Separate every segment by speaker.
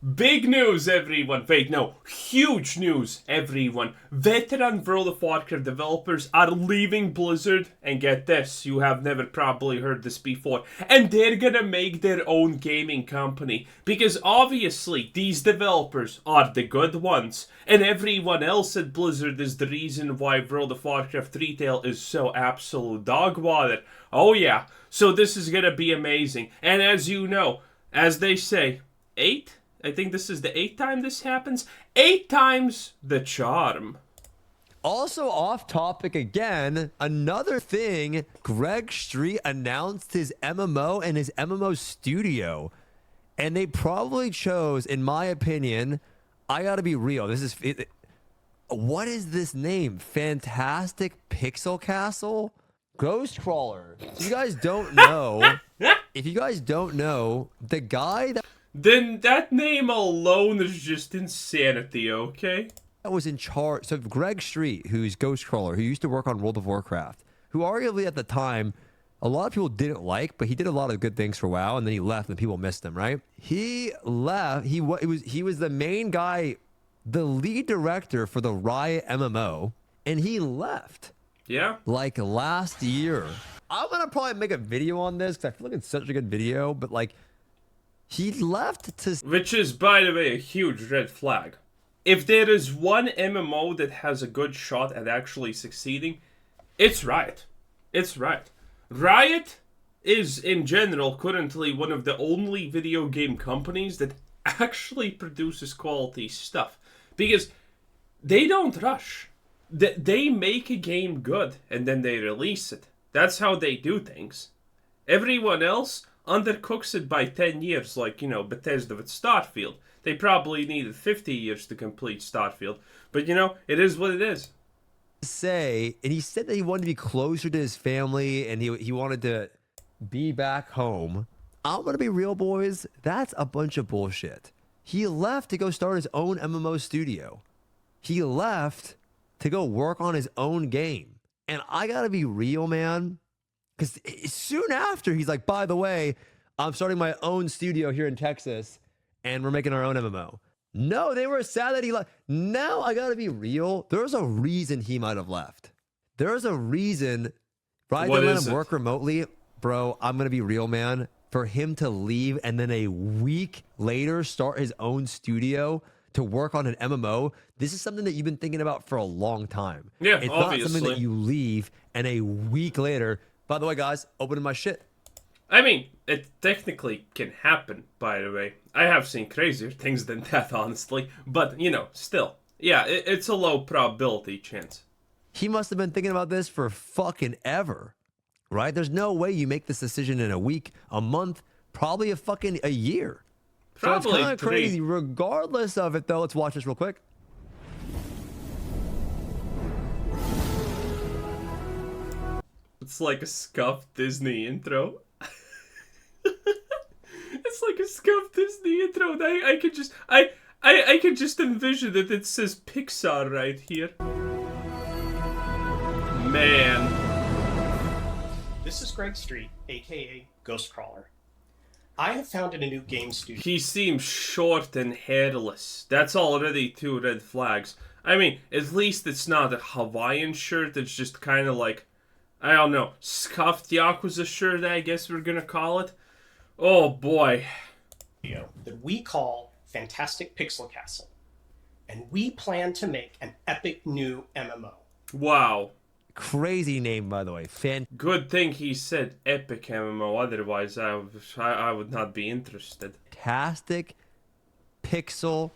Speaker 1: Big news, everyone. Wait, no. Huge news, everyone. Veteran World of Warcraft developers are leaving Blizzard. And get this, you have never probably heard this before. And they're gonna make their own gaming company. Because obviously, these developers are the good ones. And everyone else at Blizzard is the reason why World of Warcraft retail is so absolute dog water. Oh yeah. So this is gonna be amazing. And as you know, as they say, I think this is the 8th time this happens. 8 times the charm.
Speaker 2: Also off topic again, another thing, Greg Street announced his MMO and his MMO studio. And they probably chose, in my opinion, I gotta be real. What is this name? Fantastic Pixel Castle? Ghost Crawler. So you guys don't know, if you guys don't know, the guy
Speaker 1: Then that name alone is just insanity, okay?
Speaker 2: that was in charge. So Greg Street, who's Ghost Crawler, who used to work on World of Warcraft, who arguably at the time a lot of people didn't like, but he did a lot of good things for WoW, and then he left, and people missed him. Right? He left. He was the main guy, the lead director for the Riot MMO, and he left.
Speaker 1: Yeah.
Speaker 2: Like last year. I'm gonna probably make a video on this because I feel like it's such a good video, but like. He left to...
Speaker 1: Which is, by the way, a huge red flag. If there is one MMO that has a good shot at actually succeeding, it's Riot. It's Riot. Riot is, in general, currently one of the only video game companies that actually produces quality stuff. Because they don't rush. They make a game good, and then they release it. That's how they do things. Everyone else undercooks it by 10 years, like, you know, Bethesda with Starfield. They probably needed 50 years to complete Starfield. But, you know, it is what it is.
Speaker 2: And he said that he wanted to be closer to his family, and he wanted to be back home. I'm going to be real, boys. That's a bunch of bullshit. He left to go start his own MMO studio. He left to go work on his own game. And I got to be real, man. Because soon after, he's like, by the way, I'm starting my own studio here in Texas, and we're making our own MMO. No, they were sad that he left. Now, I got to be real. There's a reason he might have left. There's a reason, right? They let him work remotely. Bro, I'm going to be real, man. For him to leave and then a week later start his own studio to work on an MMO, this is something that you've been thinking about for a long time.
Speaker 1: Yeah,
Speaker 2: it's
Speaker 1: obviously.
Speaker 2: Not something that you leave and a week later... By the way, guys, opening my shit.
Speaker 1: I mean, it technically can happen, by the way. I have seen crazier things than that, honestly. But, you know, still. Yeah, it's a low probability chance.
Speaker 2: He must have been thinking about this for fucking ever, right? There's no way you make this decision in a week, a month, probably a year.
Speaker 1: Probably
Speaker 2: so it's kind of
Speaker 1: 3.
Speaker 2: crazy. Regardless of it, though, let's watch this real quick.
Speaker 1: It's like a scuffed Disney intro. It's like a scuffed Disney intro. And I could just envision that it says Pixar right here. Man.
Speaker 3: This is Greg Street, aka Ghost Crawler. I have founded a new game studio.
Speaker 1: He seems short and hairless. That's already 2 red flags. I mean, at least it's not a Hawaiian shirt. It's just kind of like, I don't know, scuffed Yakuza shirt, I guess we're gonna call it. Oh boy.
Speaker 3: That we call Fantastic Pixel Castle. And we plan to make an epic new MMO.
Speaker 1: Wow.
Speaker 2: Crazy name, by the way.
Speaker 1: Good thing he said epic MMO, otherwise I would not be interested.
Speaker 2: Fantastic Pixel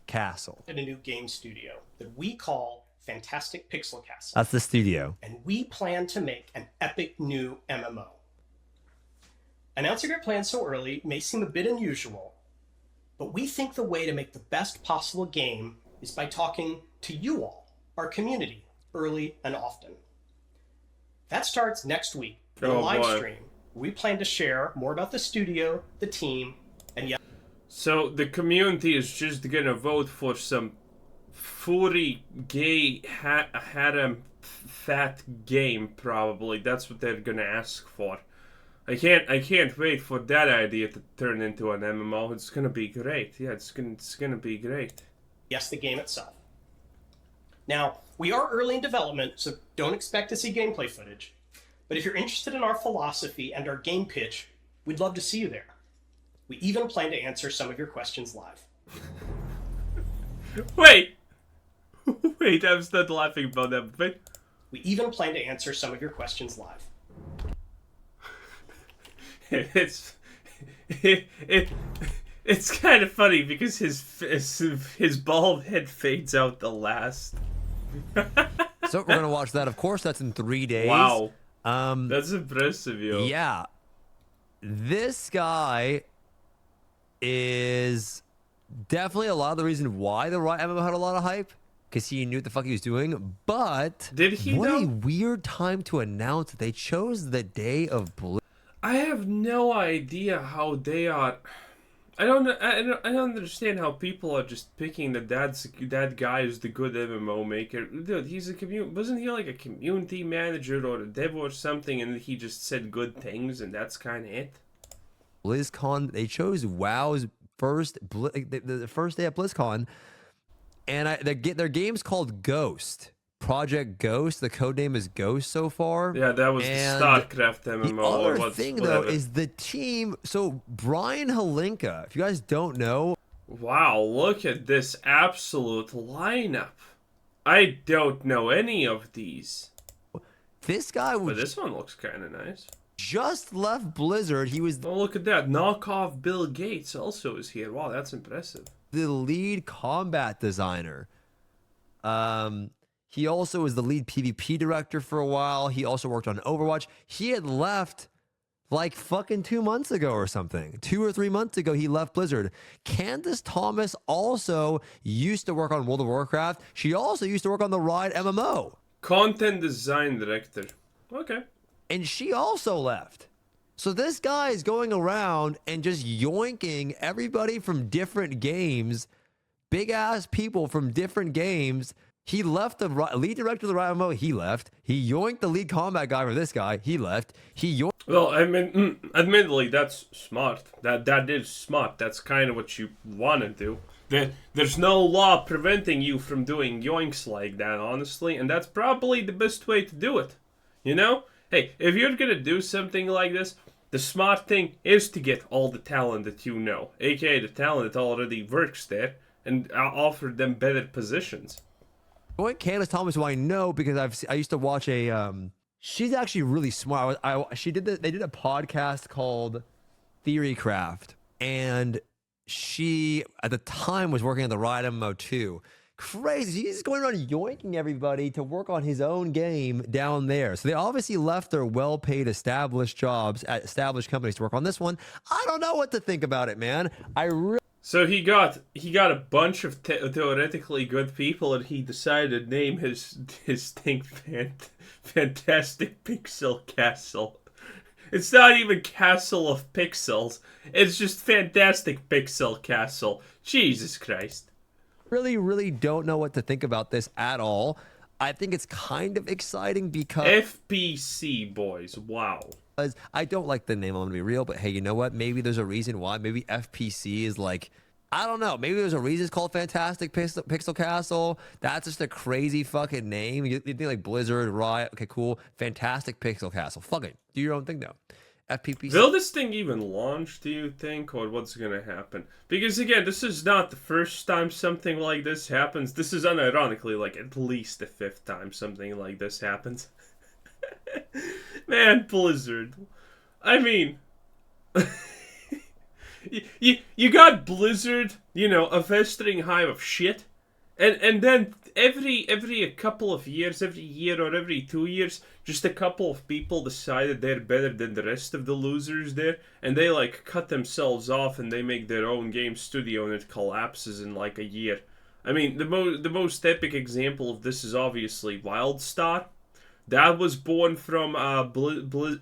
Speaker 2: Castle.
Speaker 3: In a new game studio that we call Fantastic Pixel Castle.
Speaker 2: That's the studio.
Speaker 3: And we plan to make an epic new MMO. Announcing our plans so early may seem a bit unusual, but we think the way to make the best possible game is by talking to you all, our community, early and often. That starts next week in a live stream. We plan to share more about the studio, the team, and yes.
Speaker 1: So the community is just gonna vote for some furry, gay, harem, fat game, probably. That's what they're gonna ask for. I can't wait for that idea to turn into an MMO. It's gonna be great. Yeah, it's gonna be great.
Speaker 3: Yes, the game itself. Now, we are early in development, so don't expect to see gameplay footage. But if you're interested in our philosophy and our game pitch, we'd love to see you there. We even plan to answer some of your questions live.
Speaker 1: Wait! Wait, I'm still laughing about that. Wait.
Speaker 3: We even plan to answer some of your questions live.
Speaker 1: It's kind of funny because his bald head fades out the last.
Speaker 2: So we're gonna watch that. Of course, that's in 3 days.
Speaker 1: Wow. That's impressive, yo.
Speaker 2: Yeah. This guy is definitely a lot of the reason why the Riot MMO had a lot of hype, because he knew what the fuck he was doing. But
Speaker 1: Did he
Speaker 2: what
Speaker 1: know?
Speaker 2: a weird time to announce that they chose the day of Blue.
Speaker 1: I have no idea how they are. I don't understand how people are just picking that guy is the good MMO maker. Dude, he's wasn't he like a community manager or a dev or something, and he just said good things, and that's kind of it.
Speaker 2: BlizzCon, they chose WoW's the first day at BlizzCon, and their game's called Ghost. Project Ghost. The code name is Ghost so far.
Speaker 1: Yeah, that was
Speaker 2: and
Speaker 1: the StarCraft MMO.
Speaker 2: The other
Speaker 1: or
Speaker 2: thing
Speaker 1: whatever.
Speaker 2: though is the team. So Brian Halinka, if you guys don't know,
Speaker 1: Wow, look at this absolute lineup. I don't know any of these.
Speaker 2: this guy
Speaker 1: But
Speaker 2: was
Speaker 1: this one looks kind of nice.
Speaker 2: just left Blizzard. He was
Speaker 1: Oh, look at that. Knockoff Bill Gates also is here. Wow, that's impressive.
Speaker 2: the lead combat designer. He also was the lead PvP director for a while. He also worked on Overwatch. He had left like fucking 2 months ago or something. 2 or 3 months ago, he left Blizzard. Candace Thomas also used to work on World of Warcraft. She also used to work on the Riot MMO.
Speaker 1: Content design director. Okay.
Speaker 2: And she also left. So this guy is going around and just yoinking everybody from different games, big ass people from different games. He left the lead director of the Riot MMO. He left. He yoinked the lead combat guy for this guy. He left. He yoinked.
Speaker 1: Well, I mean, admittedly, that's smart. That is smart. That's kind of what you want to do. There's no law preventing you from doing yoinks like that, honestly, and that's probably the best way to do it. You know? Hey, if you're gonna do something like this, the smart thing is to get all the talent that you know, aka the talent that already works there, and offer them better positions.
Speaker 2: Candace Thomas, who I know because I used to watch a. She's actually really smart. They did a podcast called Theorycraft, and she at the time was working on the Riot MMO 2. Crazy. He's going around yoinking everybody to work on his own game down there. So they obviously left their well-paid established jobs at established companies to work on this one. I don't know what to think about it, man.
Speaker 1: So he got a bunch of theoretically good people, and he decided to name his thing Fantastic Pixel Castle. It's not even Castle of Pixels. It's just Fantastic Pixel Castle. Jesus Christ.
Speaker 2: Really don't know what to think about this at all. I think it's kind of exciting because
Speaker 1: FPC, boys. Wow.
Speaker 2: I don't like the name, I'm gonna be real, but hey, you know what? Maybe there's a reason why. Maybe FPC is like, I don't know. Maybe there's a reason it's called Fantastic Pixel Castle. That's just a crazy fucking name. You think like Blizzard, Riot, okay, cool. Fantastic Pixel Castle. Fuck it. Do your own thing though. FPPC.
Speaker 1: Will this thing even launch, do you think, or what's gonna happen? Because again, this is not the first time something like this happens. This is unironically like at least the 5th time something like this happens. Man, Blizzard. I mean, you got Blizzard, you know, a festering hive of shit, and then every couple of years, every year or every 2 years, just a couple of people decided they're better than the rest of the losers there, and they like cut themselves off and they make their own game studio and it collapses in like a year. I mean, the most epic example of this is obviously WildStar. That was born from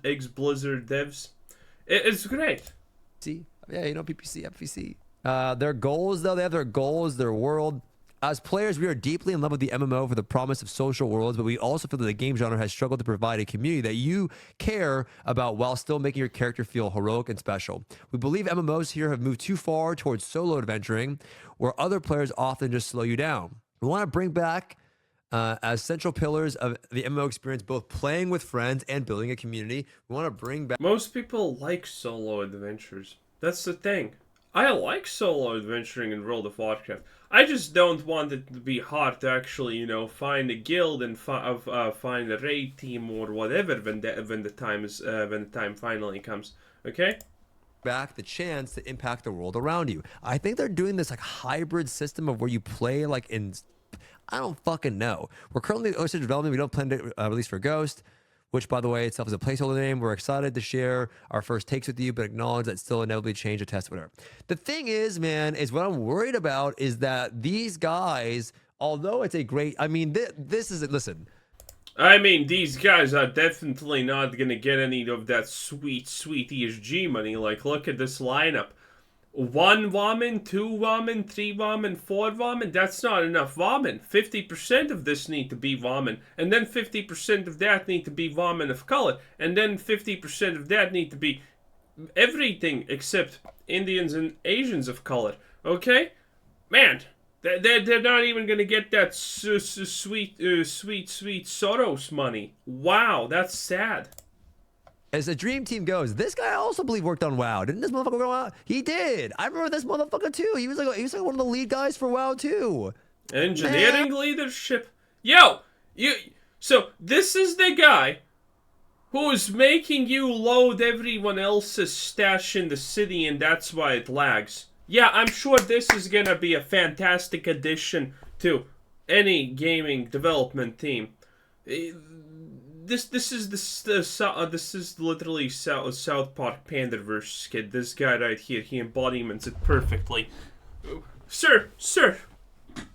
Speaker 1: ex-Blizzard devs. It's great.
Speaker 2: Yeah, you know, PPC, FPC. Their goals, though, they have their goals, their world. As players, we are deeply in love with the MMO for the promise of social worlds, but we also feel that the game genre has struggled to provide a community that you care about while still making your character feel heroic and special. We believe MMOs here have moved too far towards solo adventuring, where other players often just slow you down. We want to bring back as central pillars of the MMO experience, both playing with friends and building a community. We want to bring back.
Speaker 1: Most people like solo adventures. That's the thing. I like solo adventuring in World of Warcraft. I just don't want it to be hard to actually, you know, find a guild and find a raid team or whatever when the time finally comes. Okay.
Speaker 2: Back the chance to impact the world around you. I think they're doing this like hybrid system of where you play like in. I don't fucking know. We're currently in early stage development. We don't plan to release for Ghost, which, by the way, itself is a placeholder name. We're excited to share our first takes with you, but acknowledge that still inevitably change or test, whatever. The thing is, man, is what I'm worried about is that these guys, although it's a great, I mean, this is, listen.
Speaker 1: I mean, these guys are definitely not gonna get any of that sweet, sweet ESG money. Like, look at this lineup. 1 Woman, 2 Woman, 3 Woman, 4 Woman, that's not enough Woman. 50% of this need to be Woman, and then 50% of that need to be Woman of color, and then 50% of that need to be everything except Indians and Asians of color, okay? Man, they're not even gonna get that sweet Soros money. Wow, that's sad.
Speaker 2: As the dream team goes, this guy I also believe worked on WoW. Didn't this motherfucker go out? He did. I remember this motherfucker too. He was like one of the lead guys for WoW too.
Speaker 1: Engineering leadership. Yo, so this is the guy who is making you load everyone else's stash in the city, and that's why it lags. Yeah, I'm sure this is gonna be a fantastic addition to any gaming development team. This is literally South Park Pandaverse skit. This guy right here, he embodiments it perfectly. Sir,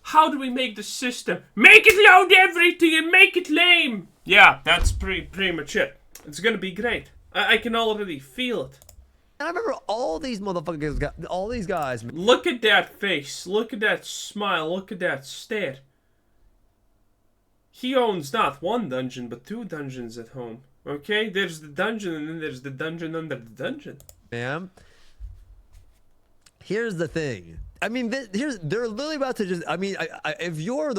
Speaker 1: how do we make the system? Make it load everything and make it lame! Yeah, that's pretty much it. It's gonna be great. I can already feel it.
Speaker 2: And I remember all these motherfuckers, all these guys.
Speaker 1: Look at that face. Look at that smile. Look at that stare. He owns not 1 dungeon, but 2 dungeons at home. Okay? There's the dungeon, and then there's the dungeon under the dungeon.
Speaker 2: Ma'am, here's the thing. I mean, they're literally about to just. I mean, if you're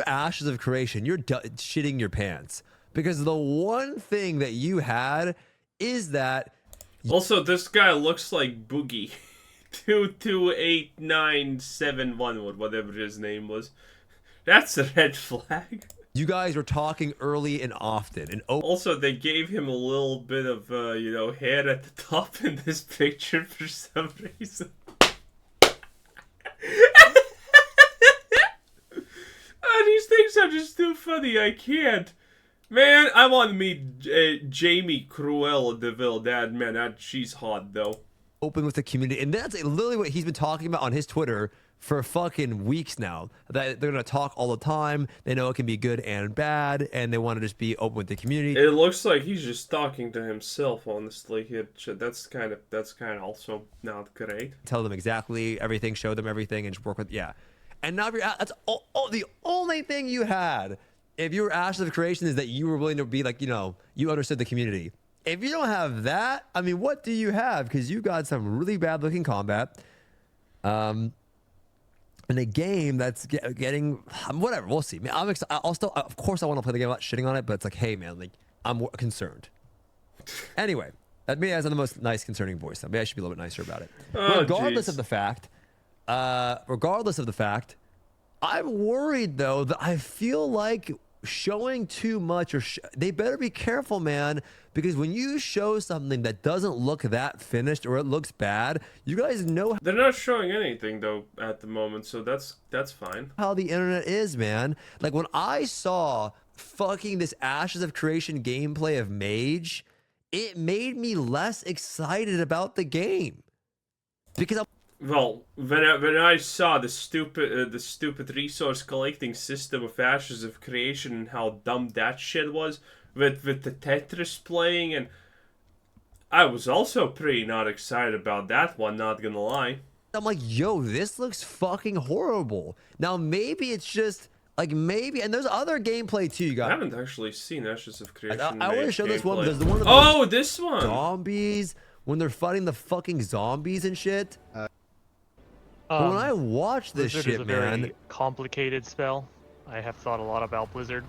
Speaker 2: Ashes of Creation, you're shitting your pants, because the one thing that you had is that.
Speaker 1: Also, this guy looks like Boogie. 228971, or whatever his name was. That's a red flag.
Speaker 2: You guys were talking early and often, and
Speaker 1: also they gave him a little bit of hair at the top in this picture for some reason. These things are just too funny. I can't. Man, I want to meet Jamie Cruella DeVille. She's hot though.
Speaker 2: Open with the community, and that's literally what he's been talking about on his Twitter for fucking weeks now. That they're gonna talk all the time. They know it can be good and bad, and they want to just be open with the community.
Speaker 1: It looks like he's just talking to himself, honestly. That's kind of also not great.
Speaker 2: Tell them exactly everything, show them everything, and just work with And now if you're that's the only thing you had. If you were Ashes of Creation, is that you were willing to be like, you understood the community. If you don't have that, I mean, what do you have? Because you got some really bad looking combat. In a game that's getting whatever, we'll see. I'm excited. I'll still, of course, I want to play the game. I'm not shitting on it, but it's like, hey, man, like I'm concerned. Anyway, that maybe has the most nice, concerning voice. Maybe I should be a little bit nicer about it. Regardless of the fact, I'm worried though that I feel like showing too much, or they better be careful, man, because when you show something that doesn't look that finished or it looks bad, you guys know
Speaker 1: they're not showing anything though at the moment, so that's fine.
Speaker 2: How the internet is, man. Like when I saw fucking this Ashes of Creation gameplay of Mage, it made me less excited about the game because
Speaker 1: Well, when I saw the stupid resource collecting system of Ashes of Creation and how dumb that shit was with the Tetris playing, and I was also pretty not excited about that one, not gonna lie.
Speaker 2: I'm like, yo, this looks fucking horrible. Now maybe it's just like maybe, and there's other gameplay too, you
Speaker 1: I
Speaker 2: guys.
Speaker 1: haven't actually seen Ashes of Creation.
Speaker 2: I want to show this one
Speaker 1: gameplay.
Speaker 2: because the one of
Speaker 1: Oh, this one.
Speaker 2: zombies when they're fighting the fucking zombies and shit. But when I watch this
Speaker 4: Blizzard
Speaker 2: shit,
Speaker 4: is a
Speaker 2: man,
Speaker 4: very complicated spell. I have thought a lot about Blizzard.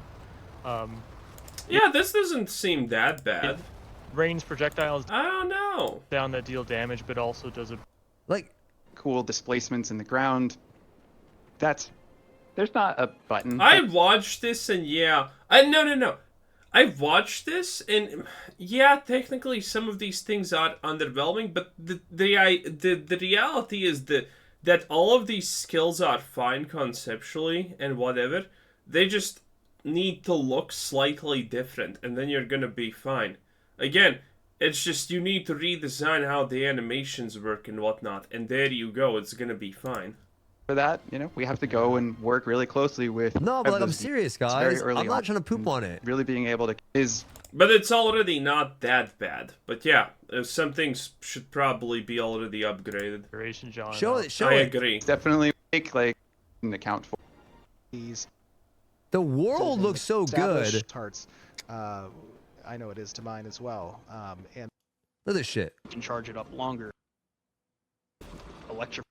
Speaker 1: Yeah, this doesn't seem that bad.
Speaker 4: Rains projectiles
Speaker 1: I don't know.
Speaker 4: down that deal damage, but also does a
Speaker 2: like,
Speaker 5: Cool displacements in the ground. There's not a button.
Speaker 1: I watched this and yeah, no. I've watched this and yeah, technically some of these things are underwhelming, but the reality is that all of these skills are fine conceptually and whatever. They just need to look slightly different, and then you're gonna be fine. Again, it's just you need to redesign how the animations work and whatnot, and there you go. It's gonna be fine.
Speaker 5: For that, we have to go and work really closely with.
Speaker 2: no, but like, I'm
Speaker 5: those
Speaker 2: serious,
Speaker 5: very
Speaker 2: guys.
Speaker 5: early
Speaker 2: I'm not
Speaker 5: on.
Speaker 2: trying to poop on it.
Speaker 5: Really being able to is
Speaker 1: But it's already not that bad. But yeah, some things should probably be already upgraded.
Speaker 4: duration, John.
Speaker 2: Show it, show
Speaker 1: I
Speaker 2: it.
Speaker 1: agree.
Speaker 5: definitely an account for.
Speaker 6: These
Speaker 2: The world looks so
Speaker 6: established
Speaker 2: good.
Speaker 6: Tarts. I know it is to mine as well. And
Speaker 2: Look at this shit.
Speaker 7: can charge it up longer. Electric.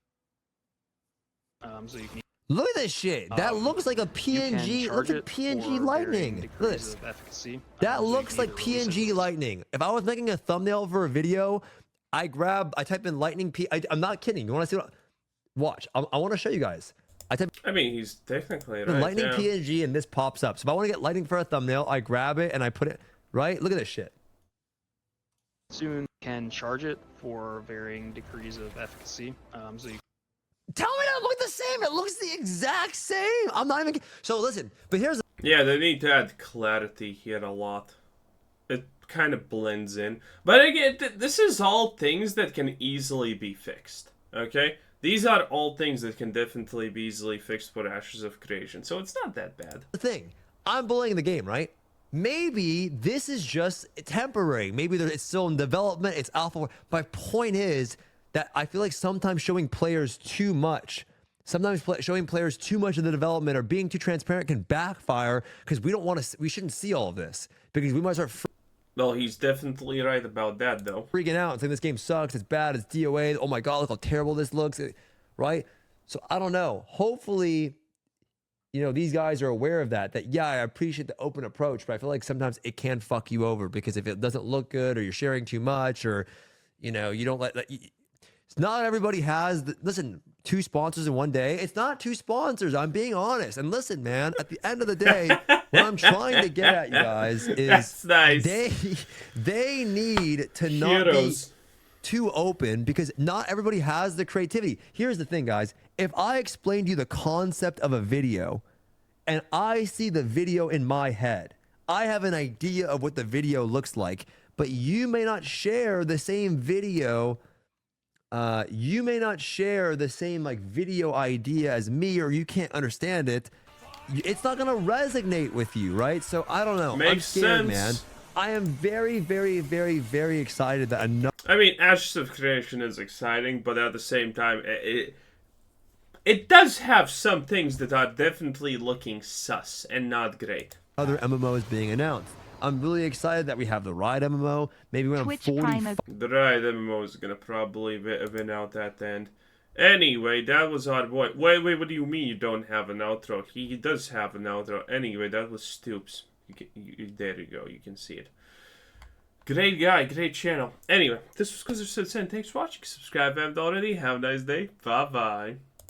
Speaker 7: So you can
Speaker 2: Look at this shit. That looks like a
Speaker 7: you can
Speaker 2: PNG.
Speaker 7: charge
Speaker 2: Looks like
Speaker 7: it
Speaker 2: PNG
Speaker 7: for varying
Speaker 2: lightning. Look at
Speaker 7: degrees
Speaker 2: this.
Speaker 7: of efficacy.
Speaker 2: That
Speaker 7: So you
Speaker 2: looks
Speaker 7: can
Speaker 2: like
Speaker 7: either release
Speaker 2: PNG
Speaker 7: it-
Speaker 2: lightning. If I was making a thumbnail for a video, I type in lightning I'm not kidding. You want to see what? Watch. I want to show you guys. I type
Speaker 1: I mean, he's technically
Speaker 2: in
Speaker 1: right.
Speaker 2: lightning
Speaker 1: yeah.
Speaker 2: PNG and this pops up. So if I want to get lightning for a thumbnail, I grab it and I put it right. Look at this shit.
Speaker 7: Soon can charge it for varying degrees of efficacy. So you
Speaker 2: Tell me that look the same. It looks the exact same. I'm not even. So listen, but here's
Speaker 1: Yeah, they need to add clarity here a lot. It kind of blends in. But again, this is all things that can easily be fixed. Okay? These are all things that can definitely be easily fixed for Ashes of Creation. So it's not that bad.
Speaker 2: the thing. I'm bullying the game, right? Maybe this is just temporary. Maybe it's still in development. It's alpha. My point is that I feel like sometimes showing players too much, showing players too much of the development or being too transparent can backfire because we don't want to. We shouldn't see all of this because we might start
Speaker 1: Well, he's definitely right about that, though.
Speaker 2: freaking out and saying this game sucks. It's bad. It's DOA. Oh my god, look how terrible this looks. Right? So I don't know. Hopefully, these guys are aware of that. That yeah, I appreciate the open approach, but I feel like sometimes it can fuck you over because if it doesn't look good or you're sharing too much or you don't let. It's not everybody has. Listen, 2 sponsors in one day. It's not 2 sponsors. I'm being honest. And listen, man. At the end of the day, what I'm trying to get at you guys is
Speaker 1: That's nice.
Speaker 2: they need to not
Speaker 1: Heroes.
Speaker 2: be too open because not everybody has the creativity. Here's the thing, guys. If I explain to you the concept of a video and I see the video in my head, I have an idea of what the video looks like, but you may not share the same video. You may not share the same video idea as me, or you can't understand it. It's not gonna resonate with you, right? So I don't know. I'm
Speaker 1: Makes
Speaker 2: scared,
Speaker 1: sense.
Speaker 2: man. I am very, very, very, very excited that
Speaker 1: I mean, Ashes of Creation is exciting, but at the same time, it does have some things that are definitely looking sus and not great.
Speaker 2: another MMO is being announced. I'm really excited that we have the Ride MMO. Maybe when I'm
Speaker 8: Twitch
Speaker 2: 40.
Speaker 8: Prime of
Speaker 1: The right MMO is gonna probably win out at the end. Anyway, that was our boy. Wait, what do you mean you don't have an outro? He does have an outro. Anyway, that was Stoops. There you go. You can see it. Great guy, great channel. Anyway, this was Cause of Thanks for watching. Subscribe if you haven't already. Have a nice day. Bye-bye.